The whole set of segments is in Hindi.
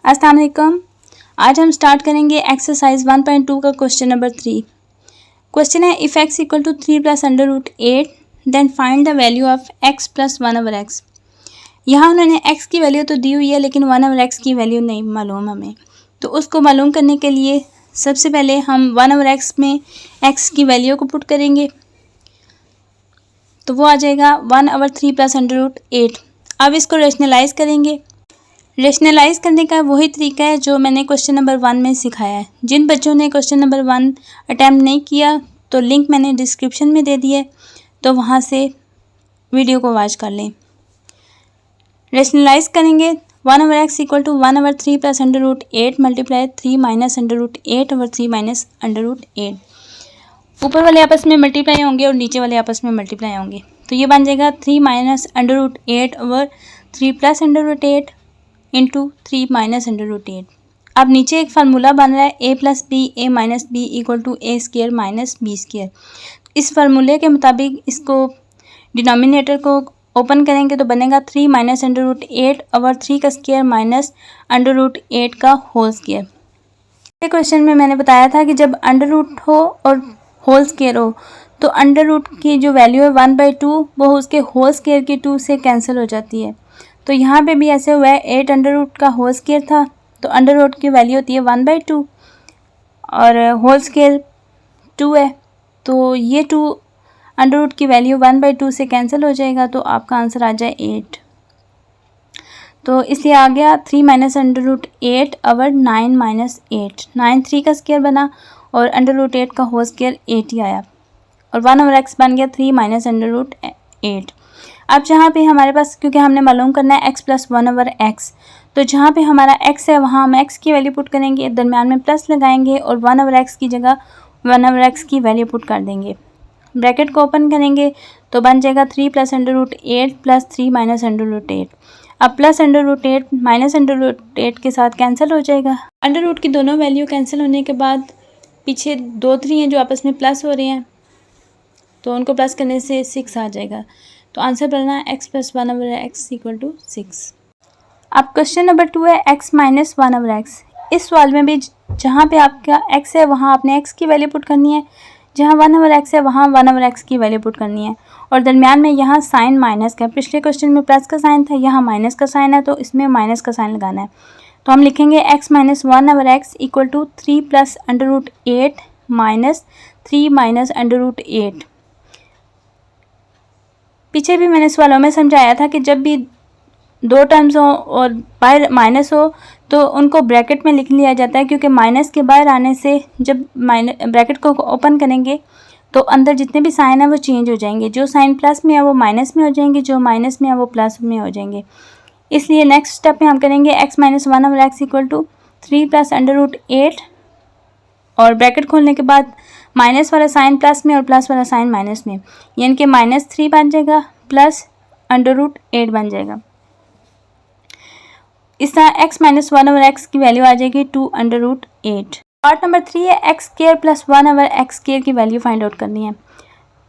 अस्सलाम वालेकुम। आज हम स्टार्ट करेंगे एक्सरसाइज 1.2 का क्वेश्चन नंबर 3। क्वेश्चन है if x equal to 3 plus under root 8 then find the value of x plus 1 over x। यहाँ उन्होंने x की वैल्यू तो दी हुई है लेकिन 1 ओवर x की वैल्यू नहीं मालूम हमें, तो उसको मालूम करने के लिए सबसे पहले हम 1 ओवर x में x की वैल्यू को पुट करेंगे, तो वो आ जाएगा 1 ओवर 3 प्लस अंडर रूट 8। अब इसको रेशनलाइज करेंगे। रेशनलाइज करने का वही तरीका है जो मैंने क्वेश्चन नंबर 1 में सिखाया है। जिन बच्चों ने क्वेश्चन नंबर 1 अटैम्प्ट नहीं किया तो लिंक मैंने डिस्क्रिप्शन में दे दी है, तो वहाँ से वीडियो को वॉच कर लें। रेशनलाइज करेंगे 1 over x equal to 1 over 3 plus under root 8 multiply 3 minus under root 8 over 3 minus under root 8। ऊपर वाले आपस में मल्टीप्लाई होंगे और नीचे वाले आपस में मल्टीप्लाई होंगे, तो ये बन जाएगा 3 minus under root 8 over 3 plus under root 8 into 3 minus under root 8। अब नीचे एक फार्मूला बन रहा है a plus B A minus B equal to A square minus B square. इस फार्मूले के मुताबिक इसको डिनोमिनेटर को ओपन करेंगे तो बनेगा 3 माइनस अंडर रूट 8 ओवर 3 का स्केयर माइनस अंडर रूट 8 का होल स्केयर। क्वेश्चन में मैंने बताया था कि जब अंडर रूट हो और होल स्केयर हो तो अंडर रूट की जो वैल्यू है 1/2 वो उसके होल स्केयर की 2 से कैंसिल हो जाती है। तो यहाँ पे भी ऐसे हुआ है, 8 अंडर रूट का होल स्केयर था तो अंडर रूट की वैल्यू होती है 1/2 और होल स्केयर 2 है, तो ये 2 अंडर रूट की वैल्यू 1/2 से कैंसिल हो जाएगा, तो आपका आंसर आ जाए 8। तो इसलिए आ गया 3 minus under root 8 over 9 minus 8। 9 3 का स्केयर बना और अंडर रूट 8 का होल स्केयर 8 ही आया और 1 ओवर एक्स बन गया 3 माइनस अंडर रूट 8। अब जहाँ पे हमारे पास, क्योंकि हमने मालूम करना है x प्लस 1 ओवर एक्स, तो जहाँ पे हमारा x है वहाँ हम x की वैल्यू पुट करेंगे, दरम्यान में प्लस लगाएंगे और 1 ओवर एक्स की जगह 1 ओवर एक्स की वैल्यू पुट कर देंगे। ब्रैकेट को ओपन करेंगे तो बन जाएगा 3 plus under root 8 plus 3 minus under root 8। अब plus under root 8 minus under root 8 के साथ कैंसिल हो जाएगा। अंडर रूट की दोनों वैल्यू कैंसिल होने के बाद पीछे 2 3 हैं जो आपस में प्लस हो रहे हैं, तो उनको प्लस करने से 6 आ जाएगा। तो आंसर बनना है x plus 1 over x equal to 6। अब क्वेश्चन नंबर 2 है x माइनस 1 ओवर एक्स। इस सवाल में भी जहाँ पे आपका x है वहाँ आपने x की वैल्यू पुट करनी है, जहाँ 1 ओवर एक्स है वहाँ 1 ओवर एक्स की वैल्यू पुट करनी है और दरमियान में यहाँ साइन माइनस का, पिछले क्वेश्चन में प्लस का साइन था, यहाँ माइनस का साइन है तो इसमें माइनस का साइन लगाना है। तो हम लिखेंगे x minus 1 over x equal to 3 plus under root 8 minus 3 minus under root 8। पीछे भी मैंने सवालों में समझाया था कि जब भी 2 टर्म्स हो और बाहर माइनस हो तो उनको ब्रैकेट में लिख लिया जाता है, क्योंकि माइनस के बाहर आने से जब ब्रैकेट को ओपन करेंगे तो अंदर जितने भी साइन है वो चेंज हो जाएंगे। जो साइन प्लस में है वो माइनस में हो जाएंगे, जो माइनस में है वो प्लस में हो जाएंगे। इसलिए नेक्स्ट स्टेप में हम करेंगे x minus 1 over x equal to 3 plus under root 8 और ब्रैकेट खोलने के बाद माइनस वाला साइन प्लस में और प्लस वाला साइन माइनस में, यानी कि -3 बन जाएगा प्लस अंडर रूट 8 बन जाएगा। इस तरह x माइनस 1 ओवर एक्स की वैल्यू आ जाएगी 2 अंडर रूट 8। पार्ट नंबर 3 है x square plus 1 over x square की वैल्यू फाइंड आउट करनी है।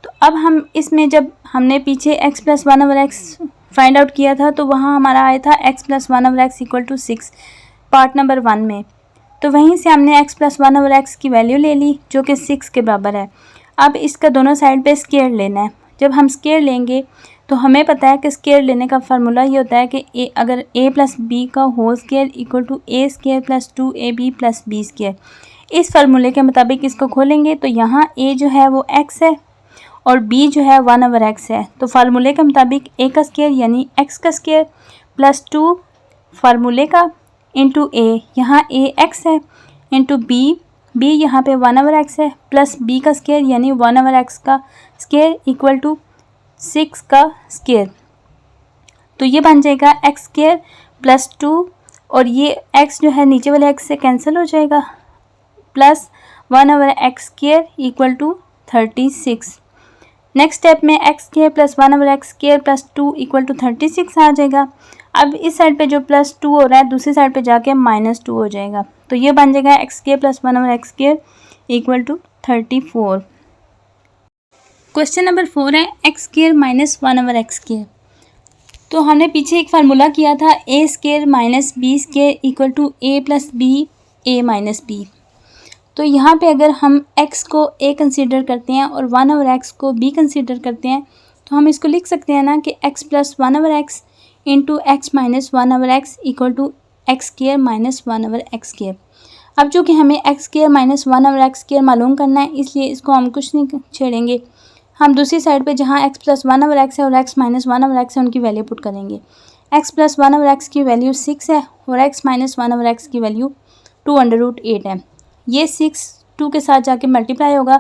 तो अब हम इसमें जब हमने पीछे x plus 1 over x find out किया था तो वहाँ हमारा आया था x plus 1 over x equal to 6 part number 1 में, तो वहीं से हमने x प्लस 1 ओवर एक्स की वैल्यू ले ली जो कि 6 के बराबर है। अब इसका दोनों साइड पे स्क्वायर लेना है। जब हम स्क्वायर लेंगे तो हमें पता है कि स्क्वायर लेने का फार्मूला ये होता है कि अगर a प्लस बी का whole square equal to a square plus 2ab plus b square, इस फार्मूले के मुताबिक इसको खोलेंगे तो यहाँ a जो है वो x है और b जो है 1 ओवर x है। तो फार्मूले के मुताबिक a का स्क्वायर यानी x का स्क्वायर प्लस 2 फार्मूले का इंटू a, यहाँ a x है इंटू b यहाँ पे 1 ओवर एक्स है प्लस b का स्क्वायर यानी 1 ओवर एक्स का स्क्वायर इक्वल टू 6 का स्क्वायर। तो ये बन जाएगा x स्क्वायर प्लस 2 और ये x जो है नीचे वाले x से कैंसिल हो जाएगा plus 1 over x square equal to 36। Next step में x square plus 1 over x square plus 2 equal to 36 आ जाएगा। अब इस साइड पे जो प्लस 2 हो रहा है दूसरी साइड पे जाके -2 हो जाएगा, तो ये बन जाएगा x square plus 1 over x square equal to 34। Question number 4 है x square minus 1 over x square. तो हमने पीछे एक फार्मूला किया था a square minus B square equal to a plus B A minus b. तो यहाँ पे अगर हम x को a कंसीडर करते हैं और 1/x को b कंसीडर करते हैं तो हम इसको लिख सकते हैं ना कि x plus 1/x into x minus 1/x equal to x square minus 1/x square. अब जो कि हमें x square minus 1/x square मालूम करना है, इसलिए इसको हम कुछ नहीं छेड़ेंगे, हम दूसरी साइड पे जहाँ x प्लस 1/x है और x माइनस 1/x है उनकी वैल्यू पुट करेंगे। x प्लस 1/x की वैल्यू 6 है और x माइनस 1/x की वैल्यू 2√8 है। ये 6 2 के साथ जाके मल्टीप्लाई होगा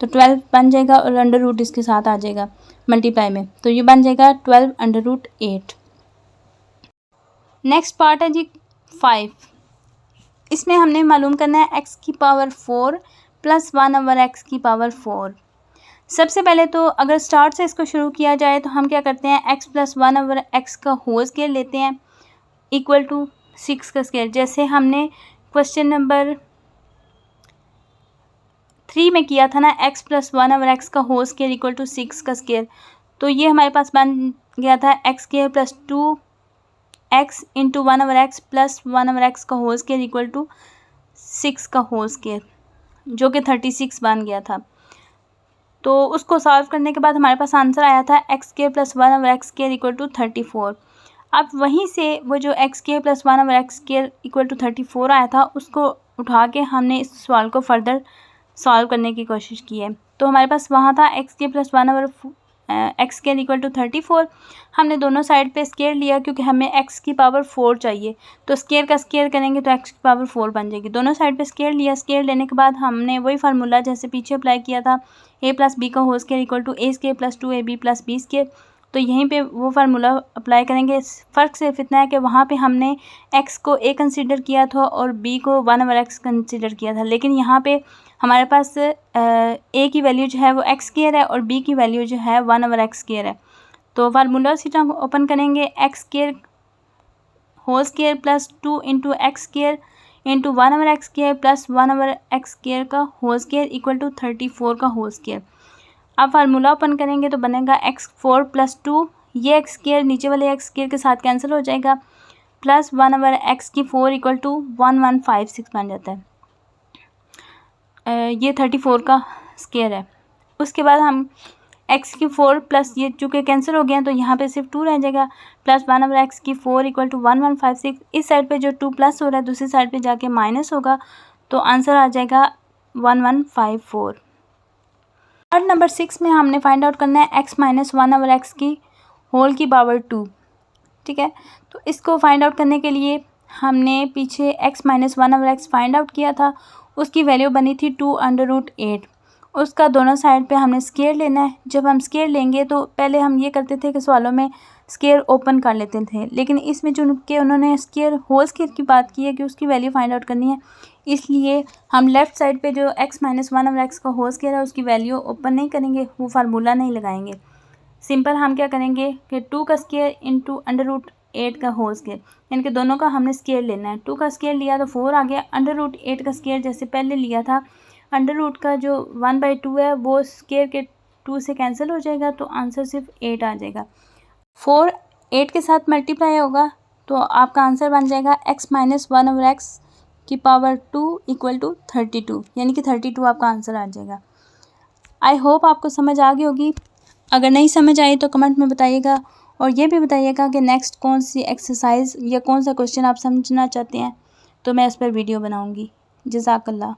तो 12 बन जाएगा और अंडर रूट इसके साथ आ जाएगा मल्टीप्लाई में, तो ये बन जाएगा 12√8। नेक्स्ट पार्ट है जी 5। इसमें हमने मालूम करना है x की पावर 4 प्लस 1/x की पावर 4। सबसे पहले तो अगर स्टार्ट से इसको शुरू किया जाए तो हम क्या करते हैं, x प्लस 1/x का होल स्केयर लेते हैं इक्वल टू 6 का स्केयर। जैसे हमने क्वेश्चन नंबर 3 में किया था ना, x प्लस 1/x का होल स्केयर इक्वल टू 6 का स्केयर, तो ये हमारे पास बन गया था x square plus 2x into 1/x plus 1/x का होल स्केयर इक्वल टू 6 का होल स्केयर, जो कि 36 बन गया था। तो उसको सॉल्व करने के बाद हमारे पास आंसर आया था x square plus 1/x square equal to 34। अब वहीं से वो जो x square plus 1/x square equal to 34 आया था उसको उठा के हमने इस सवाल को फर्दर सॉल्व करने की कोशिश की है। तो हमारे पास वहाँ था x square plus 1/x square equal to 34। हमने दोनों साइड पे स्केयर लिया क्योंकि हमें x की पावर 4 चाहिए, तो स्केयर का स्केयर करेंगे तो x की पावर 4 बन जाएगी। दोनों साइड पे स्केयर लिया, स्केयर लेने के बाद हमने वही फार्मूला जैसे पीछे अप्लाई किया था, a प्लस बी का whole square equal to a square plus 2ab plus b square, तो यहीं पे वो फार्मूला अप्लाई करेंगे। फ़र्क सिर्फ इतना है कि वहाँ पे हमने x को a कंसीडर किया था और b को 1/x कंसीडर किया था, लेकिन यहाँ पे हमारे पास a की वैल्यू जो है वो x स्केयर है और b की वैल्यू जो है 1/x स्केयर है। तो फार्मूला उसी तरह ओपन करेंगे, x square whole square plus 2 into x square into 1/x square plus 1/x square का होल स्केयर इक्वल टू 34 का होल स्केयर। अब फार्मूला ओपन करेंगे तो बनेगा x4 प्लस 2, ये x स्केयर नीचे वाले x स्केयर के साथ कैंसिल हो जाएगा, प्लस 1/x की 4 इक्वल टू 1156 बन जाता है। ये 34 का स्केयर है। उसके बाद हम x की 4 प्लस ये चूँकि कैंसिल हो गया तो यहाँ पे सिर्फ 2 रह जाएगा, प्लस 1/x की 4 इक्वल टू 1156। इस साइड पे जो 2 प्लस हो रहा है दूसरी साइड पे जाके माइनस होगा, तो आंसर आ जाएगा 1154। पार्ट नंबर 6 में हमने फाइंड आउट करना है x माइनस 1/x की होल की पावर 2। ठीक है, तो इसको फाइंड आउट करने के लिए हमने पीछे x minus 1/x find out किया था, उसकी वैल्यू बनी थी 2√8। उसका दोनों साइड पे हमने स्केयर लेना है। जब हम स्केयर लेंगे तो पहले हम ये करते थे कि सवालों में स्केयर ओपन कर लेते थे, लेकिन इसमें चूँकि उन्होंने स्केयर होल स्केयर की बात की है कि उसकी वैल्यू फाइंड आउट करनी है, इसलिए हम लेफ़्ट साइड पे जो x माइनस 1/x का होल स्केयर है उसकी वैल्यू ओपन नहीं करेंगे, वो फार्मूला नहीं लगाएंगे। सिंपल हम क्या करेंगे कि 2 का स्केयर इंटू √8 का होल स्केयर, यानी कि दोनों का हमने स्केयर लेना है। 2 का स्केयर लिया तो 4 आ गया, √8 का स्केयर जैसे पहले लिया था, अंडर रूट का जो 1/2 है वो स्केयर के 2 से कैंसिल हो जाएगा, तो आंसर सिर्फ 8 आ जाएगा। 4 8 के साथ मल्टीप्लाई होगा तो आपका आंसर बन जाएगा x माइनस 1/x की पावर 2 इक्वल टू 32, यानी कि 32 आपका आंसर आ जाएगा। आई होप आपको समझ आ गई होगी। अगर नहीं समझ आई तो कमेंट में बताइएगा, और ये भी बताइएगा कि नेक्स्ट कौन सी एक्सरसाइज या कौन सा क्वेश्चन आप समझना चाहते हैं, तो मैं इस पर वीडियो बनाऊँगी। जज़ाकल्लाह।